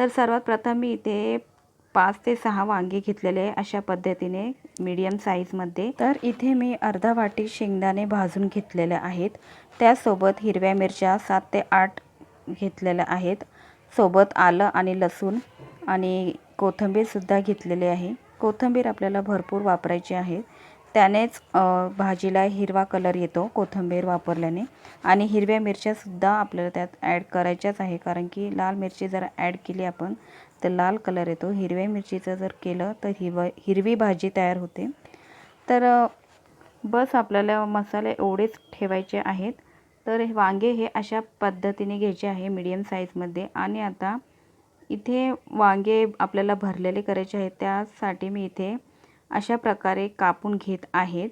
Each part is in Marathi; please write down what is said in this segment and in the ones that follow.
तर सर्वात प्रथम मी इथे 5 ते 6 वांगे घेतलेले आहे अशा पद्धतीने मीडियम साईजमध्ये। तर इथे मी अर्धा वाटी शेंगदाणे भाजून घेतलेले आहेत। त्यासोबत हिरव्या मिरच्या 7 ते 8 घेतलेल्या आहेत। सोबत आलं आणि लसूण आणि कोथिंबीर सुद्धा घेतलेली आहे। कोथिंबीर आपल्याला भरपूर वापरायची आहे, त्यानेच भाजीला हिरवा कलर येतो कोथिंबीर वापरल्याने। आणि हिरव्या मिरच्या सुद्धा आपल्याला त्यात ॲड करायच्याच आहे, कारण की लाल मिरची जर ॲड केली आपण तर लाल कलर येतो। हिरव्या मिरचीचं जर केलं तर हिरवी भाजी तयार होते। तर बस आपल्याला मसाले एवढेच ठेवायचे आहेत। तर वांगे हे अशा पद्धतीने घ्यायचे आहे मीडियम साईजमध्ये। आणि आता इथे वांगे आपल्याला भरलेले करायचे आहेत, त्यासाठी मी इथे अशा प्रकारे कापून घेत आहेत।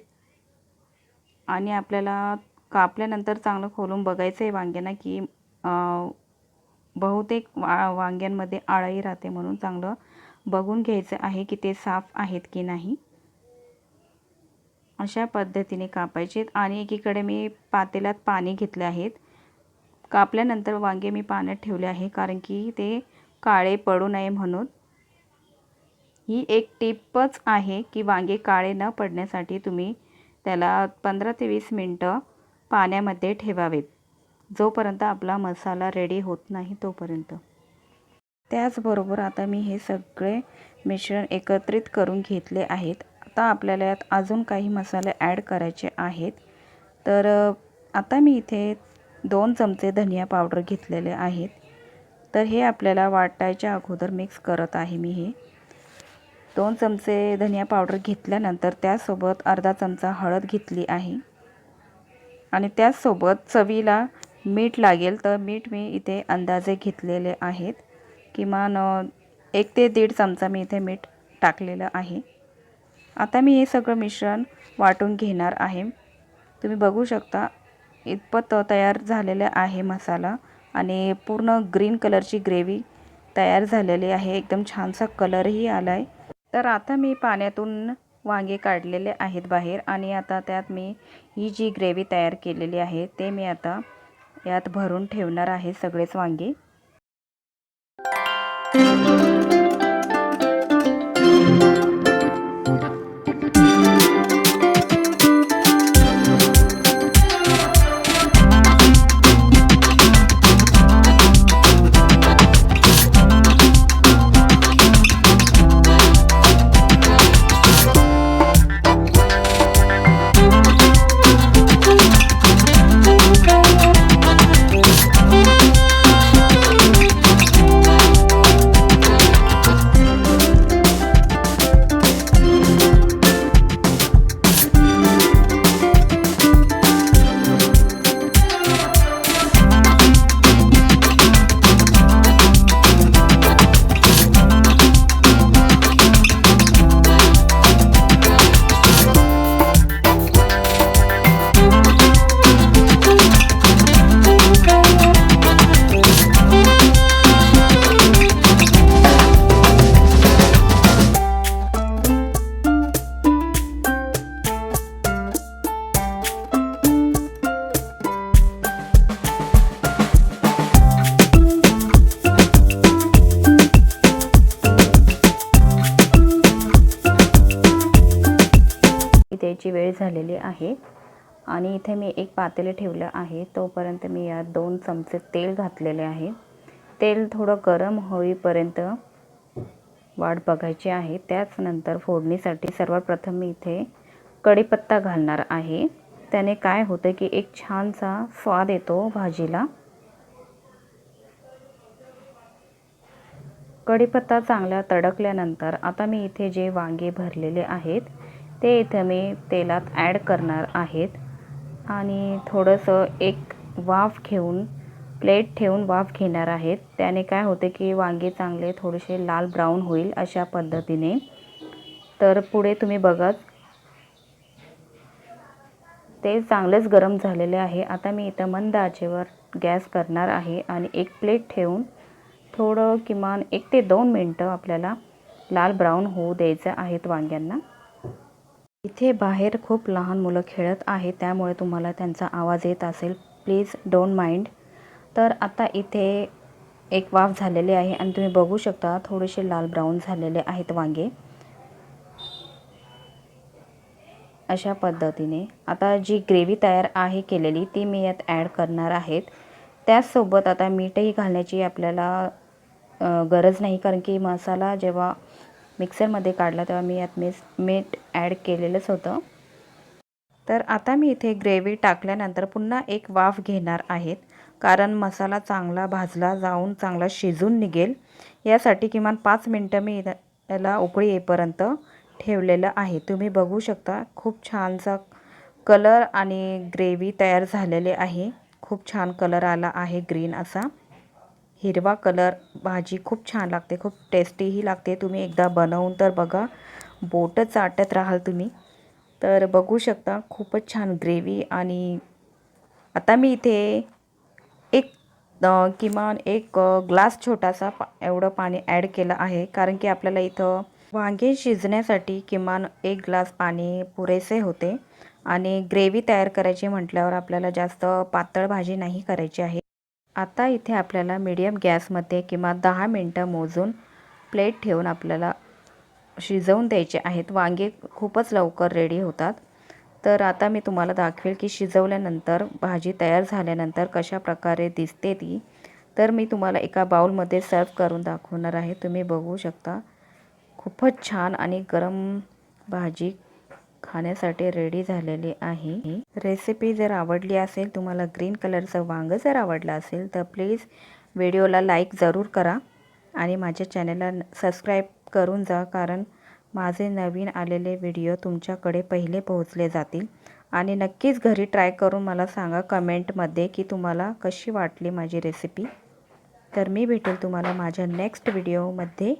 आणि आपल्याला कापल्यानंतर चांगलं खोलून बघायचं आहे वांग्यांना की बहुतेक वांग्यांमध्ये आळी राहते, म्हणून चांगलं बघून घ्यायचं आहे की ते साफ आहेत की नाही। अशा पद्धतीने कापायचे। आणि एकीकडे मी पातेल्यात पाणी घेतले आहेत। कापल्यानंतर वांगे मी पाण्यात ठेवले आहे, कारण की ते काळे पडू नये म्हणून। ही एक टिपच आहे की वांगे काळे न पडण्यासाठी तुम्ही त्याला 15 ते 20 मिनिटं पाण्यामध्ये ठेवावेत, जोपर्यंत आपला मसाला रेडी होत नाही तोपर्यंत। त्याचबरोबर आता मी हे सगळे मिश्रण एकत्रित करून घेतले आहेत। आता आपल्याला यात अजून काही मसाले ॲड करायचे आहेत। तर आता मी इथे 2 चमचे धनिया पावडर घेतलेले आहेत। तर हे आपल्याला वाटायच्या अगोदर मिक्स करत आहे मी। हे 2 चमचे धनिया पावडर घेतल्यानंतर त्यासोबत अर्धा चमचा हळद घेतली आहे। आणि त्यासोबत चवीला मीठ लागेल, तर मीठ मी इथे अंदाजे घेतलेले आहेत। किमान 1 ते 1.5 चमचा मी इथे मीठ टाकलेलं आहे। आता मी हे सगळं मिश्रण वाटून घेणार आहे। तुम्ही बघू शकता इतपत तयार झालेला आहे मसाला, आणि पूर्ण ग्रीन कलरची ग्रेव्ही तयार झालेली आहे। एकदम छानसा कलरही आला आहे। तर आता मी पाण्यातून वांगे काढलेले आहेत बाहेर, आणि आता त्यात मी ही जी ग्रेव्ही तयार केलेली आहे ते मी आता यात भरून ठेवणार आहे सगळेच वांगे। द्यायची वेळ झालेली आहे। आणि इथे मी एक पातेले ठेवलं आहे, तोपर्यंत मी यात 2 चमचे तेल घातलेले आहे। तेल थोडं गरम होईपर्यंत वाट बघायची आहे। त्याचनंतर फोडणीसाठी सर्वात प्रथम मी इथे कढीपत्ता घालणार आहे। त्याने काय होतं की एक छानसा स्वाद येतो भाजीला। कढीपत्ता चांगला तडकल्यानंतर आता मी इथे जे वांगे भरलेले आहेत ते इथे मी तेलात ॲड करणार आहेत। आणि थोडंसं एक वाफ घेऊन प्लेट ठेवून वाफ घेणार आहेत। त्याने काय होते की वांगे चांगले थोडेसे लाल ब्राऊन होईल अशा पद्धतीने। तर पुढे तुम्ही बघा तेल चांगलेच गरम झालेले आहे। आता मी इथं मंद आचेवर गॅस करणार आहे, आणि एक प्लेट ठेवून थोडं किमान 1 ते 2 मिनिटं आपल्याला लाल ब्राऊन होऊ द्यायचं आहेत वांग्यांना। इथे बाहेर खूप लहान मुलं खेळत आहेत, त्यामुळे तुम्हाला त्यांचा आवाज येत असेल, प्लीज डोंट माइंड। तर आता इथे एक वाफ झालेली आहे आणि तुम्ही बघू शकता थोडेसे लाल ब्राऊन झालेले आहेत वांगे. अशा पद्धतीने आता जी ग्रेव्ही तयार आहे केलेली ती मी यात ॲड करणार आहेत. त्याचसोबत आता मीठही घालण्याची आपल्याला गरज नाही, कारण की मसाला जेव्हा मिक्सरमध्ये काढला तेव्हा मी यात मीठ ॲड केलेलंच होतं. तर आता मी इथे ग्रेव्ही टाकल्यानंतर पुन्हा एक वाफ घेणार आहेत, कारण मसाला चांगला भाजला जाऊन चांगला शिजून निघेल यासाठी किमान 5 मिनटं मी याला उकळी येईपर्यंत ठेवलेलं आहे. तुम्ही बघू शकता खूप छानसा कलर आणि ग्रेव्ही तयार झालेले आहे. खूप छान कलर आला आहे, ग्रीन असा हिरवा कलर. भाजी खूप छान लागते, खूप टेस्टीही लागते. तुम्ही एकदा बनवून तर बघा, बोटं चाटत राहाल तुम्ही. तर बघू शकता खूपच छान ग्रेव्ही. आणि आता मी इथे किमान एक ग्लास छोटासा एवढं पाणी ॲड केलं आहे, कारण की आपल्याला इथं वांगे शिजण्यासाठी किमान 1 ग्लास पाणी पुरेसे होते. आणि ग्रेव्ही तयार करायची म्हटल्यावर आपल्याला जास्त पातळ भाजी नाही करायची आहे. आता इथे आपल्याला मीडियम गॅसमध्ये किमान 10 मिनटं मोजून प्लेट ठेवून आपल्याला शिजवून द्यायचे आहेत. वांगे खूपच लवकर रेडी होतात. तर आता मी तुम्हाला दाखवेल की शिजवल्यानंतर भाजी तयार झाल्यानंतर कशा प्रकारे दिसते ती. तर मी तुम्हाला एका बाउलमध्ये सर्व करून दाखवणार आहे. तुम्ही बघू शकता खूपच छान आणि गरम भाजी खाण्यासाठी रेडी झालेली आहे. रेसिपी जर आवडली असेल, तुम्हाला ग्रीन कलरचं वांगं जर आवडलं असेल तर प्लीज व्हिडिओला लाईक जरूर करा आणि माझ्या चॅनलला सबस्क्राईब करून जा, कारण माझे नवीन आलेले व्हिडिओ तुमच्याकडे पहिले पोहोचले जातील. आणि नक्कीच घरी ट्राय करून मला सांगा कमेंटमध्ये की तुम्हाला कशी वाटली माझी रेसिपी. तर मी भेटेल तुम्हाला माझ्या नेक्स्ट व्हिडिओमध्ये.